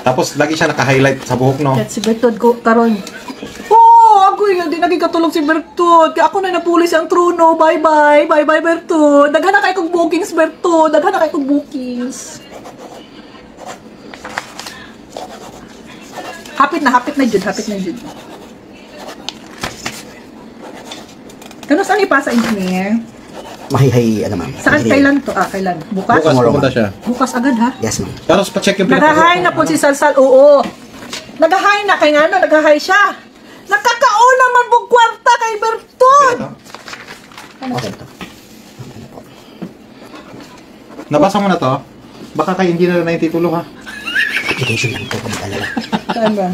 Tapos lagi siya naka-highlight sa buhok, no? At si Bertod ko karon. Ako yung di naging katulog si Bertod. Kaya ako na napulis ang trono. Bye-bye. Bye-bye, Bertod. Daghan na kayo kong bookings, Bertod. Daghan na kayo kong bookings. Hapit na Jud. Hapit na Jud. Kano saan ipasa, engineer? Mahihay, ano ma'am? Saan kailan to? Kailan? Bukas? Bukas pumunta siya. Bukas agad, ha? Yes, ma'am. Tapos pa-check yung Nagahay na po si Salsal. Oo. Nagahay na. Kaya nga, no, nagahay siya. Nakakaon naman pong kwarta kay Bertod. Okay, ito. Nabasa mo na to? Baka kayo hindi na naitutulong, ha? Application lang po, kung mag-alala. Saan ba?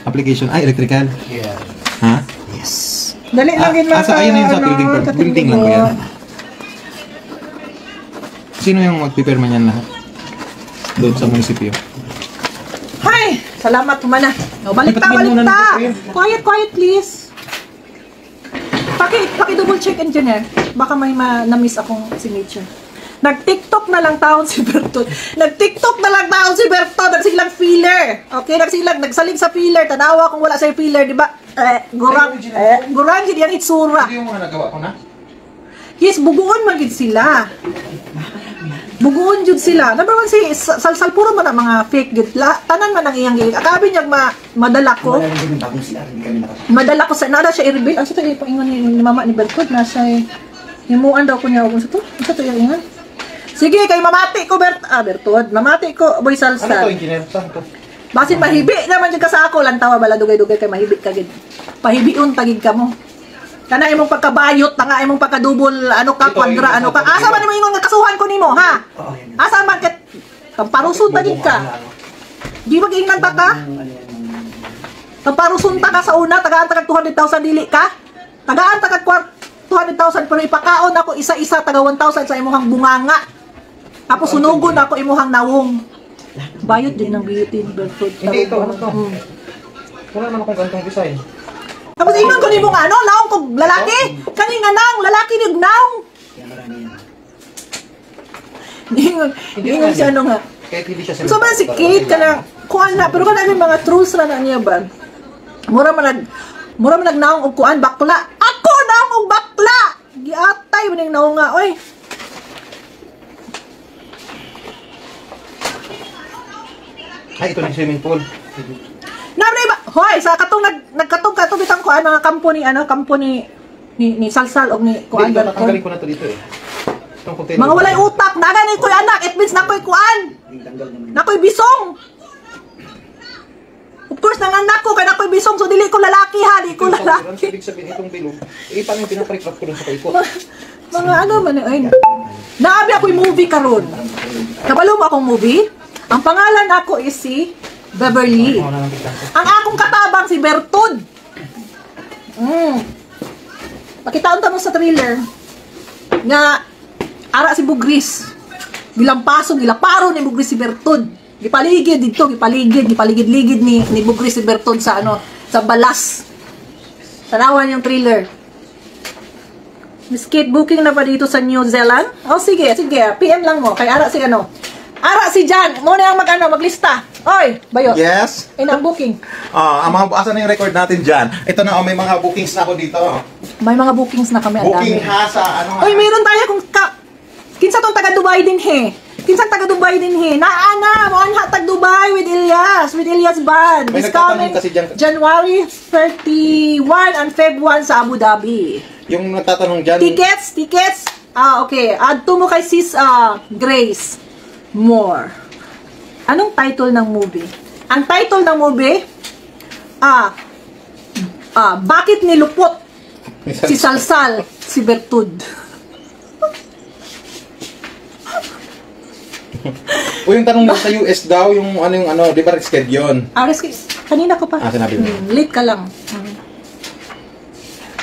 Application. Electrical. Yeah. Ha? Yes. Dali lang yun lang. Ayun yun sa building lang ko yan. Sino yung magpipirma niyan lahat? Doon sa munisipyo. Hi! Salamat, kumana. No, balik ta. Quiet, please. Paki-double check, engineer. Baka may na-miss akong signature. Nag-TikTok na lang taon si Bertod. Nagsilang filler. Okay, nagsalig sa filler. Tanawa kung wala sa'yo filler, di ba? Gurang, yan itsura. Hindi yung mga nagawa ko na? Yes, buguon man gid sila. Buguon jud sila. Number one, si Salsal puro man ang mga fake gid. Tanan man ang iyang gid. Akabi niya madala ko. Madala ko sa nada siya i-reveal. Asa to ipaingon ni mama ni Bertod na siya himuan daw ko niya og sa to. Asa to yung ingon? Sige, kay mamati ko Bertod. Mamati ko boy Salsal. Ano to, engineer? Saan to? Basin mahibi naman jud ka sa ako lantawa bala dugay-dugay kay mahibi ka gid. Pahibiun tagid ka mo. Kana imong pagkabayot, tanga imong pagkadubol, ano ka, kwadra, ano ka. Asa man mo ingon nga kasuhan ko nimo, ha? Asa man ket parusun tagid ka. Di ba giingnan ta ka? Parusun ta ka sa una, tagaan ta kag 200,000 dili ka. Tagaan ta kag 200,000 pero ipakaon ako isa-isa taga 1,000 sa imong bunganga. Tapos sunugon ako imong nawong. Bayot din ng beauty Bertod. Hindi ito, ano to? Wala naman akong gantong design. Tapos ingon ko nimo nga ano, naong kog lalaki. Kani nga nang lalaki nig naong. Ingon siya ano nga. Kahit hindi siya So man si Kate kana kuan na pero kana may mga trolls na niya ba. Mura man nagnaong og kuan bakla. Ako naong og bakla. Giatay man ning naong nga oy. Ay, ito na yung swimming pool. Nabre ba? Hoy, sa katong nagkatong bitang ko ano kampo ni ni Salsal og ni kuan Dito, natanggalin ko na to dito eh. Itong container. mga walay utak, nagani ko'y anak, it means nako'y kuan. Nako'y bisong. Of course, nanganak ko, kaya nako'y bisong, so dili ko lalaki ha, di ko lalaki. Ibig sabihin itong bilog. Paano yung pinaparegraph ko dun sa kaikot? Mga ano man, ay. Naabi ako'y movie karon. Kabalo mo akong movie? Ang pangalan ako is si Beverly. Ang akong katabang si Bertod. Pakitaon ta mo sa trailer nga ara si Bugris. Gilampaso, gilaparo ni Bugris si Bertod. Gipaligid gipaligid-ligid ni Bugris si Bertod sa ano, sa balas. Tanawan yung trailer. Miss Kate, booking na pa dito sa New Zealand? Oh, sige. PM lang mo. Kay ara si ano. Ara si Jan. Mo na yung maglista. Oy, Bayot. Yes? Ay, ang booking. Ang mga asan na yung record natin dyan? Ito na, may mga bookings na ako dito. May mga bookings na kami. Booking ha sa ano. Oy, meron tayo kung kinsa tong taga Dubai din he. Naana, mo ang tag Dubai with Ilyas Band. May This nagtatanong coming kasi dyan. January 31 and Feb 1 sa Abu Dhabi. Yung nagtatanong dyan. Tickets. Okay. Add to mo kay Sis Grace More. Anong title ng movie? Ang title ng movie, bakit nilupot si Salsal si Bertod? O yung tanong mo sa US daw, yung ano, di ba risked yun? Kanina ko pa. Sinabi mo. Late ka lang.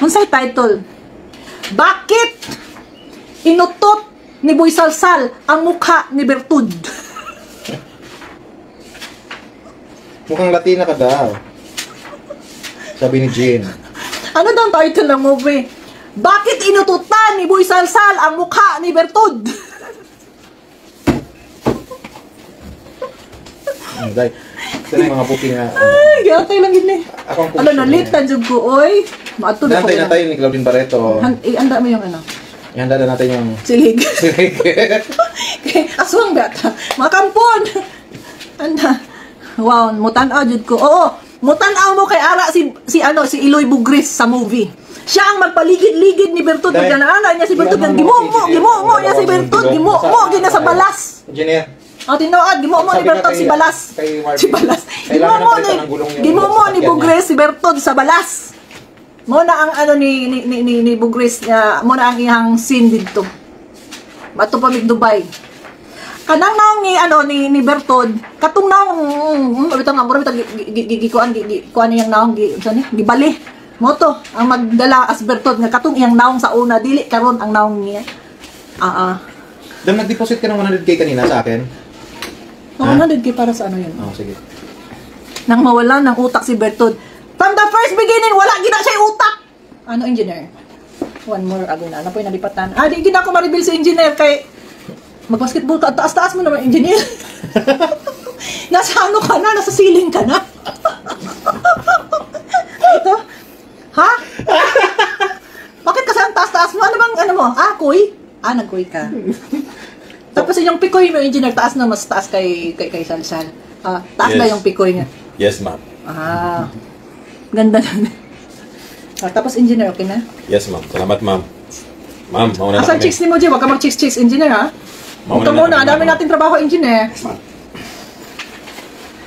Unsay title? Bakit inutot ni Boy Salsal ang mukha ni Bertod? Mukhang Latina ka daw. Sabi ni Jane. Ano daw ang title ng movie? Bakit inututan ni Boy Salsal ang mukha ni Bertod? Dahil, ito na yung mga booking na. Ay, gatay lang yun eh. Ako ang Ano, nalit na dyan ko, oy. Maato na ko Nantay na yan. tayo ni Claudine Barreto. Anda mo yung ano, Ihanda na natin yung... silig. Aswang bata. Mga kampon. Anda. Wow, mutanaw jud ko. Oo, mutanaw mo kay Ara si Iloy Bugris sa movie. Siya ang magpaligid-ligid ni Bertod pag naana niya si Bertod ng gimo niya si Bertod, gimo gid na sa balas. Engineer. Tinuod, gimo ni Bertod si Balas. Si Balas. Gimo ni Bugris si Bertod sa Balas. Mo na ang ano ni Bugris nga mo na ang iyang scene didto. Mato pa mig Dubai. Kanang naong ni Bertod, katong naong bitaw nga mura bitaw kuan iyang naong gibali. Mo to ang magdala as Bertod nga katong iyang naong sa una dili karon ang naong niya. Dan nag-deposit ka ng 100k kanina sa akin. 100k para sa ano yun? Sige. Nang mawala ng utak si Bertod. From the first beginning, wala gina siya utak. Ano, engineer? One more ago na. Ano po yung nalipatan? Di gina ko ma-reveal si engineer kay mag-basketball ka. Taas-taas mo naman, engineer. Nasa ano ka na? Nasa ceiling ka na? Ito? Ha? Bakit kasi ang taas-taas mo? Ano bang, ano mo? Kuy? Nag-kuy ka. Tapos yung pikoy mo, engineer, taas na mas taas kay Salsal. Taas na yung pikoy niya. Yes, ma'am. Ganda na. Tapos engineer, okay na? Yes, ma'am. Salamat, ma'am. Ma'am, mauna na Asan kami. chicks ni mo, Jay? Huwag ka mag-chicks, engineer, ha? Huwag ka muna, dami natin trabaho, engineer.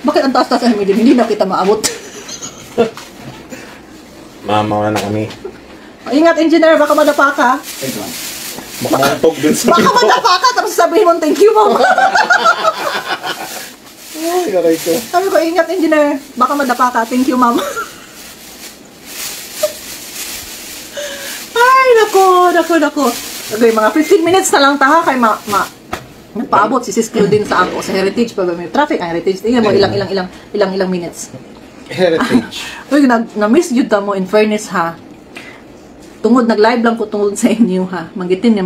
Bakit ang taas-taas ang medium? Hindi na kita maabot. Ma'am, mauna na kami. Ingat, engineer, baka madapa ka. Makamantog dun sa Baka madapa ka, tapos sabihin mo, thank you, ma'am. Ay, aray ko. Sabi ko, ingat, engineer, baka madapa ka, thank you, ma'am. Ay, nako. Okay, mga 15 minutes na lang taha kay nagpaabot si Sis Claudine sa ako sa Heritage pa ba may traffic ang Heritage. Tingnan mo ilang minutes. Heritage. Uy, na-miss yun ta mo in fairness ha. Tungod nag-live lang ko tungod sa inyo ha. Manggitin nga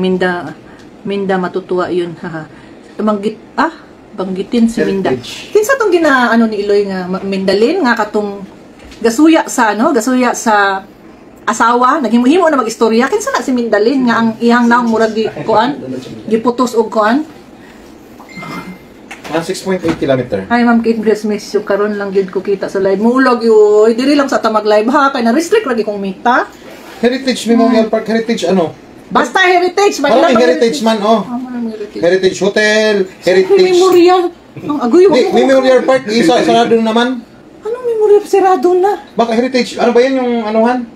Minda matutuwa yun ha. Banggitin si Minda. Heritage. Kinsa tong ni Iloy nga Mindalin nga katong gasuya sa asawa, naghimo-himo na mag-istorya. Kinsa na si Mindalin nga ang iyang naong murag giputos og kuan. 6.8 kilometer. Hi Ma'am Kate Grace, miss you karon lang gyud ko kita sa live. Muulog yoy, diri lang sa ta mag-live ha kay na restrict lagi kong mita. Heritage Memorial Park, Heritage ano? Basta Heritage, Parang may Heritage man, Heritage Hotel, Heritage... Memorial. Ang agoy, wag mo. Memorial Park, sarado naman. Anong memorial? Sirado na. Baka Heritage, ano ba yan yung anuhan?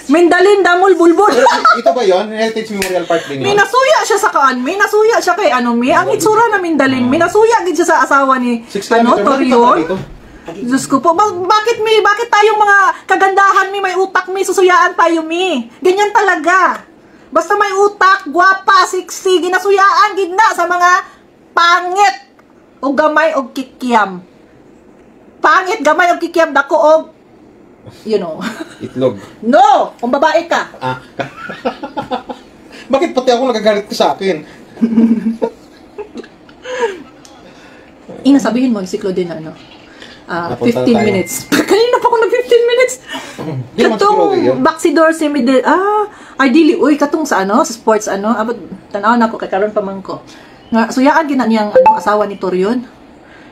Mindalin, Damol, Bulbul. Ito ba yon? Heritage Memorial Park din May yun? nasuya siya sa kaan. May nasuya siya kay ang itsura na Mindalin. May nasuya din siya sa asawa ni 6 kilometer. Torion. Diyos ko po, bakit tayong mga kagandahan may utak susuyaan tayo ganyan talaga. Basta may utak, gwapa, sexy, ginasuyaan, gidna sa mga pangit o gamay o kikiam. Pangit, gamay o kikiam, dako o Itlog. No! Kung babae ka. Bakit pati ako nagagalit ko sa akin? Sabihin mo si Claudine na 15 tayo. minutes. Kanina pa ako nag 15 minutes. Di naman siguro okay yun. Katong Baxidor si Midel. Ideally, katong sa sa sports abot tanaw na ko kay karon pa man ko. Nga suyaan gina niyang asawa ni Torion.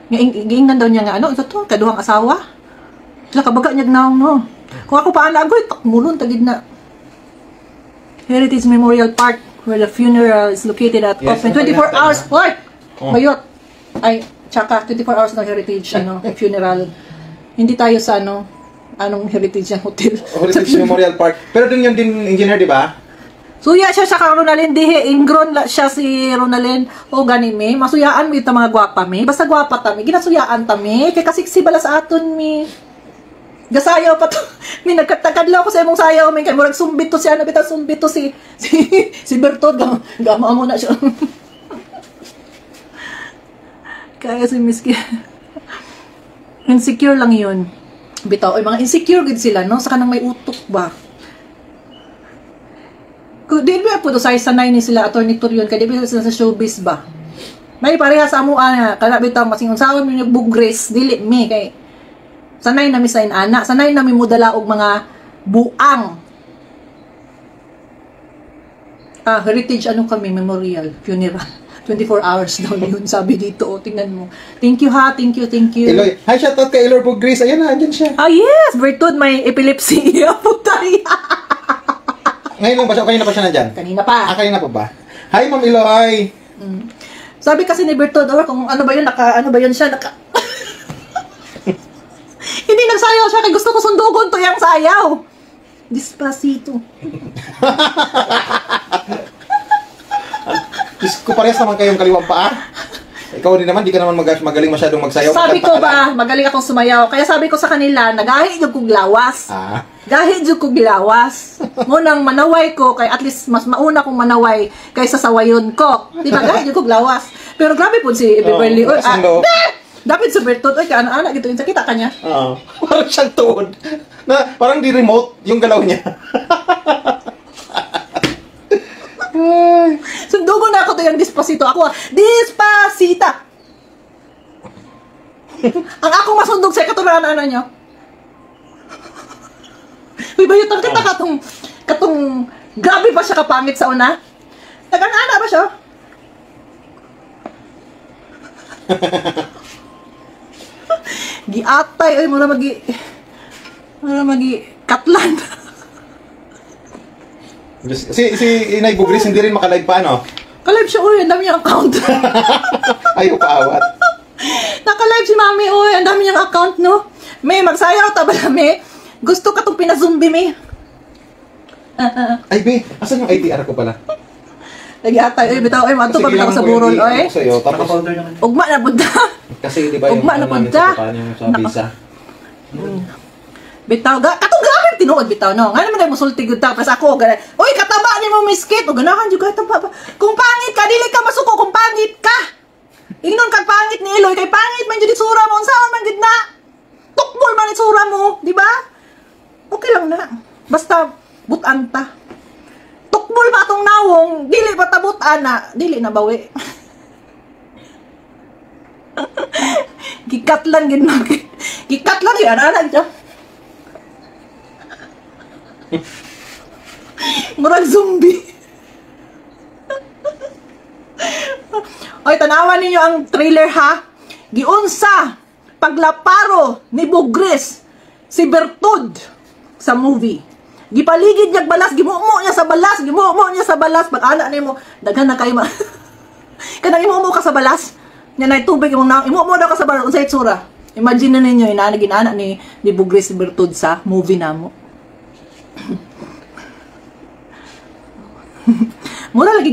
Nga giingnan daw niya nga ito to kaduhang asawa. Sila kabaga niya naong no. Kung ako pa agoy takmulon tagid na. Heritage Memorial Park where the funeral is located at open 24 hours. Hoy! Bayot. Tsaka 24 hours na heritage funeral. Hindi tayo sa anong heritage ng hotel. Heritage Memorial Park. Pero dun yun din engineer, di ba? Suya siya sa Ronalyn dihe ingron siya si Ronalyn o gani masuyaan mi ta mga gwapa basta gwapa ta ginasuyaan ta kay kasiksi bala sa aton gasayaw pa to nagkatakadlaw ko sa imong sayaw kay murag sumbit to si Bertod gama mo na siya. Kaya si Miski insecure lang yun bitaw mga insecure gid sila sa kanang may utok ba. Di ba po sa sanay ni sila attorney Torion kay di ba sila sa showbiz ba? May pareha sa amo ana, kana bitaw masing unsaon mi bugres dili mi kay sanay na mi sa inana, sanay na mi mudala og mga buang. Heritage ano kami, memorial, funeral. 24 hours daw yun, sabi dito. O, tingnan mo. Thank you ha, thank you, thank you. Eloy, hi, shoutout kay Eloy Bugris. Ayan na, andyan siya. Yes, Bertud, may epilepsy. Putay. Ngayon lang ba siya? Kanina pa siya nandyan? Kanina pa. Kanina pa ba? Hi, Ma'am Eloy. Sabi kasi ni Bertud, kung ano ba yun, ano ba yun siya, hindi nagsayaw siya, kaya gusto ko sundugon to yung sayaw. Despacito. Diyos ko, parehas naman kayong kaliwang paa. Ikaw din naman, di ka naman magaling masyadong magsayaw. Sabi ko ba, magaling akong sumayaw. Kaya sabi ko sa kanila, nagahi yung kong lawas. Gahi yung kong lawas. Munang manaway ko, kaya at least mas mauna kong manaway kaysa sa wayon ko. Di ba, gahi yung kong lawas. Pero grabe po si Beverly. Dapat sa Bertot, kaana-ana gito, yung sakita ka niya. Parang siyang tuod. Parang di remote yung galaw niya. Sundugo na ako to yung Despacito. Ako, Despacita! Ang akong masundog sa katulad na nyo. Uy, bayutang kita katong grabe ba siya kapangit sa una? Nag-ana ba siya? Giatay, ay mula magi katlan. Si Inay Bugris hindi rin makalive pa, no? Kalive siya, uy, ang dami niyang account. Ayaw paawat. Nakalive si Mami, uy, ang dami niyang account, no? May, magsayaw ta ba Mami? Gusto ka itong pinazumbi, May. Ay, be, asan yung IDR ko pala? Nag-atay, uy, bitaw, uy, mato pa bitaw sa burol, uy. Ugma na budda. Kasi di ba yung Ugma na budda. sa visa? Bitaw, katong grabe tinuod bitaw, no? Nga naman tayo musulti good tapos ako, uy, kataba ni mo miskit, o ganahan dyan, kataba. Kung pangit ka, dili ka masuko, kung pangit ka. Ingnon kag pangit ni Eloy, kay pangit man dyan itsura mo, saan man dyan na. Tukbol man itsura mo, di ba? Okay lang na. Basta, butan ta. Tukbol ba atong nawong, dili pa ta butan na, dili na bawi. Gikat lang, gikat lang yan, anak dyan. Murag zombie. Oy, tanawan ninyo ang trailer ha. Giunsa paglaparo ni Bugris si Bertud sa movie. Gipaligid niya balas, gimumo niya sa balas, pag-ana nimo daghan na kay kanang imumo ka sa balas. Nya nay tubig imong imumo daw ka sa balas unsay itsura. Imagine na ninyo ginana ni Bugris si Bertud sa movie namo. Mura lagi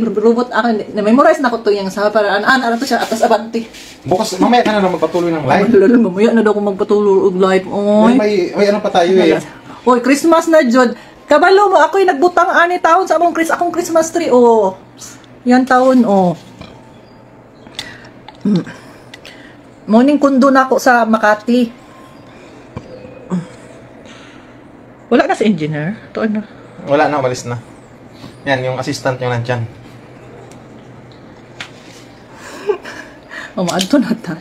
robot ako na-memorize na ko to yung sa paraan ano to siya atas abanti. Bukas mamaya ka na lang magpatuloy ng live. Mamaya na daw ko magpatuloy og live. Oy. May ano pa tayo eh. Oy, Christmas na jud. Kabalo mo ako'y nagbutang ani taon sa akong Christmas tree. Oh. Yan taon oh. Morning kundo na ako sa Makati. Wala na si engineer. Tuon na. Wala na, umalis na. Yan, yung assistant yung nandyan. Maadto na ta.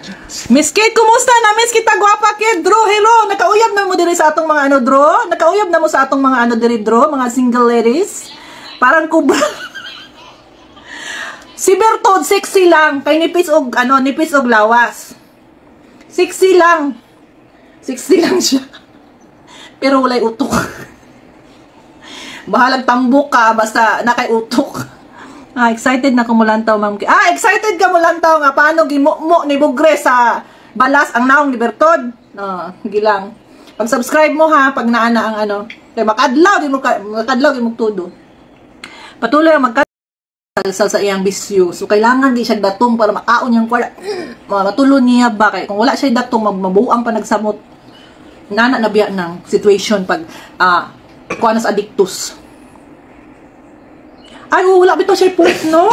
Miss Kate, kumusta na? Miss kita, gwapa Kate, Dro, hello. Nakauyab na mo diri sa atong mga ano, Dro? Nakauyab na mo sa atong mga ano diri, Dro? Mga single ladies? Parang kubra. Si Bertod, sexy lang. Kay nipis og, nipis og lawas. Sexy lang. Sexy lang siya. Pero walay utok. Bahalag tambok ka, basta nakay utok. Excited na ko mulantaw, ma'am. Excited ka mulantaw nga paano gimumo ni Bugres sa balas ang naong ni Bertod. Gilang. Pag-subscribe mo ha, pag naana ang ano. Kaya makadlaw di mo tudo. Patuloy ang magkasal sa iyang bisyo. So kailangan di siya datong para makaon yung kwala. Matulon niya ba kay kung wala siya datong mabuang pa nagsamot. Nana na biya ng situation pag kuha na sa addictus. Ay, wala bito siya puwit, no?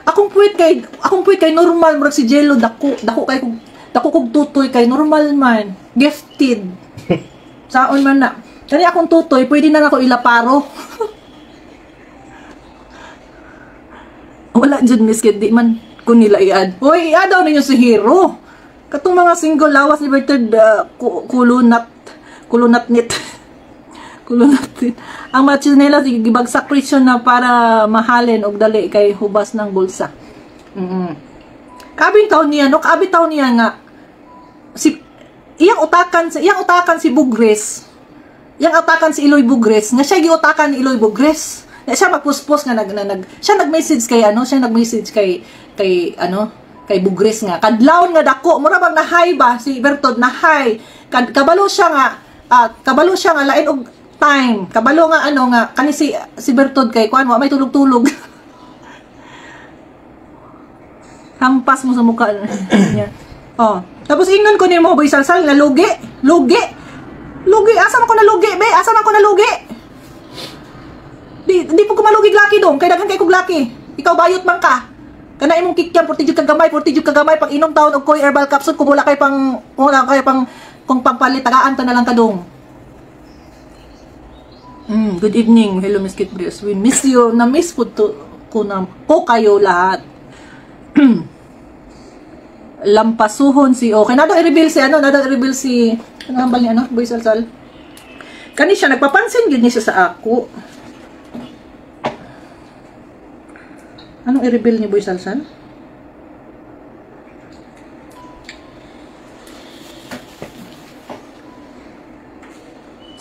Akong puwit kay normal, murag si Jello, dako kog tutoy kay normal man. Gifted. Saon man na. Kani akong tutoy, pwede na ako ilaparo. Wala dyan, miskit, di man kung nila i-add. Uy, i-add daw ninyo si Hero. Katong mga single lawas liberted kulunat nit. Kulunat nit. Ang mga chinelas, gibagsak presyon na para mahalin og dali kay hubas ng bulsa. Kabing taon niya, no? Kabing taon niya nga, iyang utakan si Bugres. Iyang utakan si Iloy Bugres. Nga siya giutakan ni Iloy Bugres. Na siya magpuspos nga siya nag-message kay kay Bugres nga. Kadlawon nga dako, mura bang nahay ba si Bertod nahay. Kabalo siya nga lain og time. Kabalo nga kani si Bertod kay kuan mo may tulog-tulog. Hampas mo sa mukha niya. Oh. Tapos ingnon ko nimo boy salsal na lugi. Asa man ko nalugi, be? Asa man ko nalugi? Di po ko malugig laki dong. Kay daghan kay kog laki. Ikaw bayot man ka. Kana imong kikyam 40 jud kagamay pag inom taon og koy herbal capsule kung wala kay pang kung pangpalit tagaan ta na lang kadong. Good evening. Hello Miss Kit Brios. We miss you. Na-miss po ko kayo lahat. Lampasuhon si okay nado i-reveal si ano hambal ni boy salsal kani siya nagpapansin gyud niya sa ako. Anong i-reveal ni boy salsal?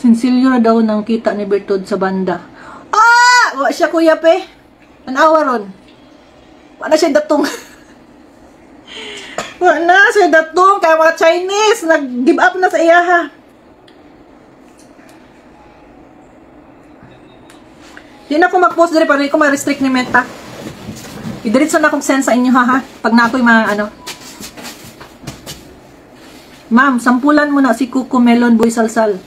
Sinsilyo daw nang kita ni Bertod sa banda. Wa siya kuya pe. An-awa ron. Wala siya datong. Wala siya datong kaya mga Chinese nag-give up na sa iya ha. Di na ako mag-post diri para ko ma-restrict ni Meta. I-delete na akong send sa inyo ha. Pag na ako'y mga Ma'am, sampulan mo na si Kuko Melon Boy Salsal.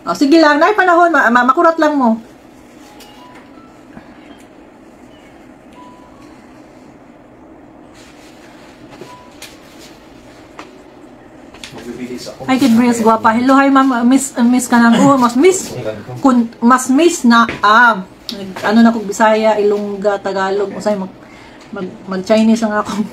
O, sige lang, na panahon, makurat lang mo. Hi, Kid Brios, guwapa. Hello, hi, ma'am. Miss ka nang. Oh, mas miss na, ano na kung Bisaya, Ilongga, Tagalog. Masay, mag-Chinese ang akong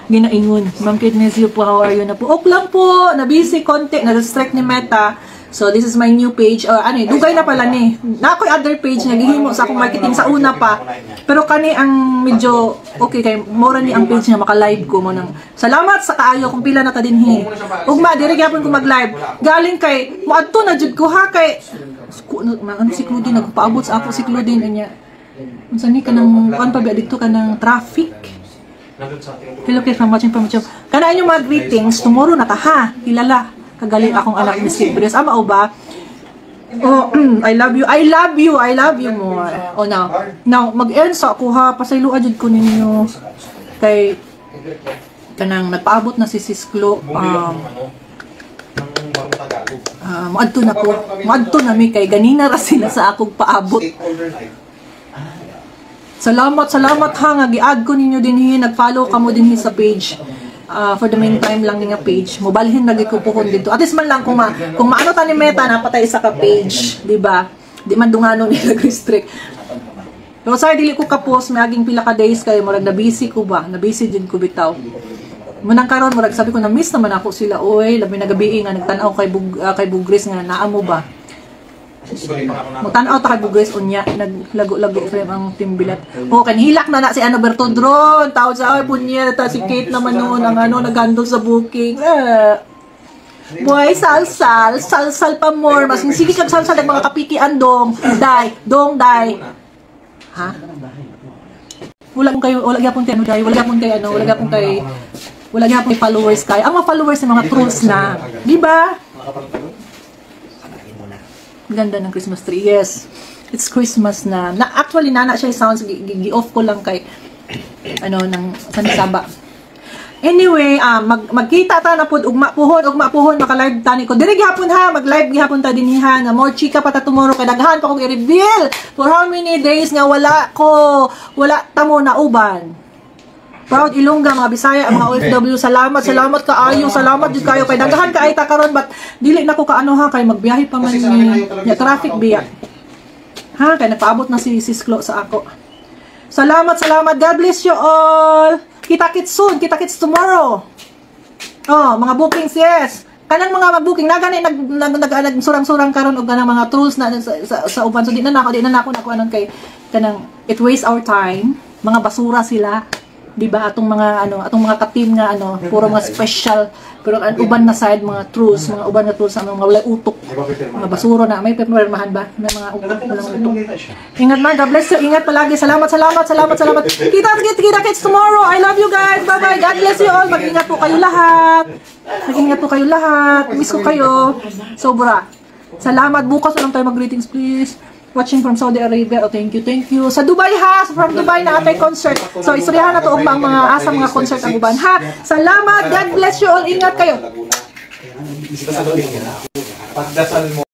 ginaingon. Ma'am Kid, miss you po. How are you na po? Ok lang po. Na-busy konti. Na-distract ni Meta. So, this is my new page. Dugay na pala ni. Na ako'y other page nga gihimo sa akong marketing sa una pa. Pero kani ang medyo okay kay mora ni ang page nga maka-live ko mo nang. Salamat sa kaayo kung pila na ta dinhi. Ugma diri gyapon ko mag-live. Galing kay moadto na jud ko ha kay si Claudine nagpaabot sa ako si Claudine anya. Unsa ni kanang kuan pa ba dito kanang traffic. Hello kay from watching from YouTube. Kana inyong mga greetings tomorrow na ta ha. Kilala. Kagaling akong anak ni Skip Brios. Mao ba? Oh, I love you more. Oh, now mag-end sa ako ha. Pasayloan jud ko ninyo. Kay kanang nagpaabot na si Sisklo. Maadto na ko. Maadto na mi kay ganina ra sila sa akong paabot. Salamat ha nga gi-add ko ninyo dinhi, nag-follow kamo dinhi sa page. For the meantime lang nga page, mobalhin lagi ko puhon dito. At least man lang kung maano ta ni Meta napatay sa ka page, di ba? Di man dungano ni nag-restrict. Pero sorry dili ko ka-post may aging pila ka days kay murag na busy ko ba? Na busy din ko bitaw. Munang karon murag sabi ko na miss naman ako sila oy, labi na gabi nga nagtan-aw kay Bugres nga naa mo ba? Mutan-aw ta kay Bugres unya naglago-lago frame ang timbilat. Oh kanhilak na si Bertod ron. Tawag sa punya ta si Kate naman noon ang naghandle sa booking. Boy, salsal pa more. Mas sige kag salsal ng mga kapikian dong. Dai. Ha? Wala gyapon kay followers kay. Ang mga followers ng mga trolls na, di ba? Ganda ng Christmas tree. Yes. It's Christmas na. Actually, nana siya sounds. Gi-off ko lang kay ng sanisaba. Anyway, magkita ta na po. Ugma puhon. Maka-live tani ko. Diri gihapon ha. Mag-live gihapon ta din ha. Na more chika pa ta tomorrow. Kay daghan pa kong i-reveal. For how many days nga wala tamo na uban. Proud Ilongga, mga Bisaya, mga OFW, salamat kaayo, salamat jud kayo kay daghan kaay ta karon but dili na ko kaano ha kay magbiyahe pa man ni traffic biya. Ha kay nagpaabot na si Sisklo sa ako. Salamat. God bless you all. Kita-kits soon. Kita-kits tomorrow. Oh, mga bookings, yes. Kanang mga mag-booking na gani nagsurang-surang karon og kanang mga tools na sa uban, so di na nako anon kay kanang it waste our time, mga basura sila, di ba? Atong mga ka-team nga puro mga special, pero ang uban na side mga tools, mga uban na tools mga walay utok, mga basura na may pirmahan ba na mga walang utok. Ingat man, God bless you, ingat palagi. Salamat. Kita kits tomorrow. I love you guys. Bye-bye. God bless you all. Mag-ingat po kayo lahat. Miss ko kayo. Sobra. Salamat. Bukas ulang tayo mag-greetings, please. Watching from Saudi Arabia. Oh, thank you. Sa Dubai ha. From Dubai na atay concert. So, istoryahan na to ang mga asa mga concert ang uban ha. Salamat. God bless you all. Ingat kayo. Pagdasal mo.